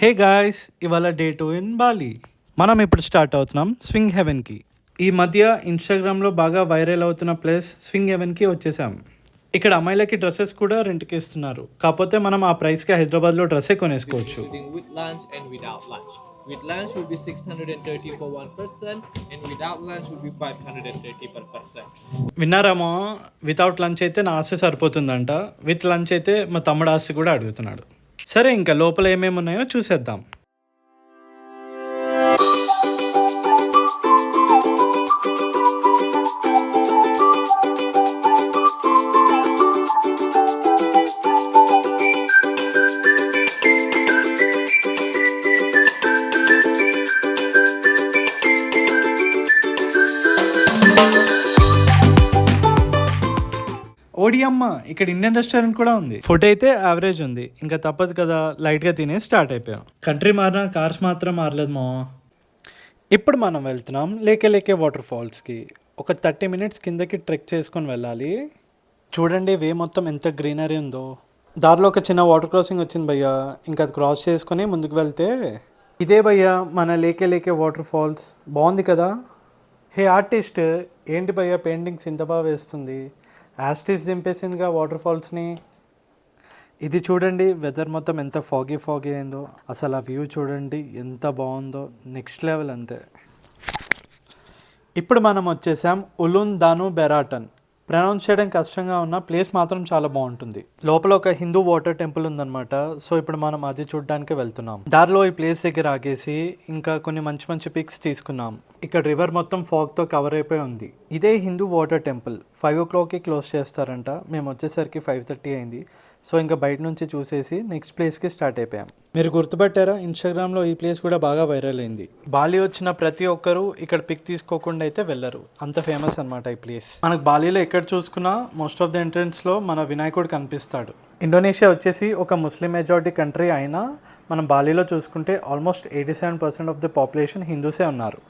Hey guys, ఇవాళ day 2 in Bali. మనం ఇప్పుడు స్టార్ట్ అవుతున్నాం స్వింగ్ హెవెన్కి. ఈ మధ్య ఇన్స్టాగ్రామ్లో బాగా వైరల్ అవుతున్న ప్లేస్ స్వింగ్ హెవెన్కి వచ్చేసాం. ఇక్కడ అమ్మాయిలకి డ్రెస్సెస్ కూడా రెంట్కి ఇస్తున్నారు. కాకపోతే మనం ఆ ప్రైస్కి హైదరాబాద్లో డ్రెస్సే కొనేసుకోవచ్చు. With lunch and without lunch. With lunch will be 630 for one person, and without lunch will be 530 per person. విన్నారామో, వితౌట్ లంచ్ అయితే నా ఆస్తి సరిపోతుందంట, విత్ లంచ్ అయితే మా తమ్ముడు ఆస్తి కూడా అడుగుతున్నాడు. సరే, ఇంకా లోపల ఏమేమి ఉన్నాయో చూసేద్దాం. ఓడియమ్మ, ఇక్కడ ఇండియన్ రెస్టారెంట్ కూడా ఉంది. ఫుడ్ అయితే యావరేజ్ ఉంది, ఇంకా తప్పదు కదా, లైట్గా తినే స్టార్ట్ అయిపోయాం. కంట్రీ మారినా కార్స్ మాత్రం మారలేదు మా. ఇప్పుడు మనం వెళ్తున్నాం లేకే లేకే వాటర్ ఫాల్స్కి. ఒక 30 మినిట్స్ కిందకి ట్రెక్ చేసుకొని వెళ్ళాలి. చూడండి వే మొత్తం ఎంత గ్రీనరీ ఉందో. దారిలో ఒక చిన్న వాటర్ క్రాసింగ్ వచ్చింది భయ్యా, ఇంకా అది క్రాస్ చేసుకొని ముందుకు వెళ్తే ఇదే భయ్యా మన లేకే లేకే వాటర్ ఫాల్స్. బాగుంది కదా. హే ఆర్టిస్ట్, ఏంటి భయ్యా పెయింటింగ్స్ ఇంత బాగా వేస్తుంది? యాస్టిస్ దింపేసిందిగా వాటర్ ఫాల్స్ని. ఇది చూడండి, వెదర్ మొత్తం ఎంత ఫాగీ అయిందో. అసలు ఆ వ్యూ చూడండి ఎంత బాగుందో, నెక్స్ట్ లెవెల్ అంతే. ఇప్పుడు మనం వచ్చేసాం ఉలున్ దాను బెరాటన్. ప్రొనౌన్స్ చేయడం కష్టంగా ఉన్న ప్లేస్ మాత్రం చాలా బాగుంటుంది. లోపల ఒక హిందూ వాటర్ టెంపుల్ ఉందన్నమాట. సో ఇప్పుడు మనం అది చూడడానికి వెళ్తున్నాం. దారిలో ఈ ప్లేస్ దగ్గర ఆగేసి ఇంకా కొన్ని మంచి మంచి పిక్స్ తీసుకున్నాం. ఇక్కడ రివర్ మొత్తం ఫాగ్తో కవర్ అయిపోయి ఉంది. ఇదే హిందూ వాటర్ టెంపుల్. 5 o'clockకి క్లోజ్ చేస్తారంట. మేము వచ్చేసరికి 5:30 అయింది. సో ఇంకా బయట నుంచి చూసేసి నెక్స్ట్ ప్లేస్కి స్టార్ట్ అయిపోయాం. మీరు గుర్తుపట్టారా, ఇన్స్టాగ్రామ్లో ఈ ప్లేస్ కూడా బాగా వైరల్ అయింది. బాలి వచ్చిన ప్రతి ఒక్కరూ ఇక్కడ పిక్ తీసుకోకుండా అయితే వెళ్ళరు, అంత ఫేమస్ అనమాట ఈ ప్లేస్. మనకు బాలీలో ఎక్కడ చూసుకున్నా మోస్ట్ ఆఫ్ ద ఎంట్రన్స్లో మన వినాయకుడు కనిపిస్తాడు. ఇండోనేషియా వచ్చేసి ఒక ముస్లిం మెజారిటీ కంట్రీ అయినా మనం బాలీలో చూసుకుంటే ఆల్మోస్ట్ 87% ఆఫ్ ద పాపులేషన్ హిందూసే ఉన్నారు.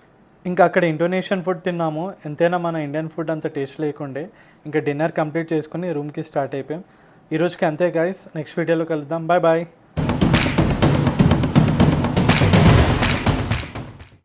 ఇంకా అక్కడ ఇండోనేషియన్ ఫుడ్ తిన్నాము. ఎంతైనా మన ఇండియన్ ఫుడ్ అంత టేస్ట్ లేకుండే ఇంకా డిన్నర్ కంప్లీట్ చేసుకుని రూమ్కి స్టార్ట్ అయిపోయాం. ఈ రోజుకి అంతే గైస్, నెక్స్ట్ వీడియోలో కలుద్దాం. Bye bye.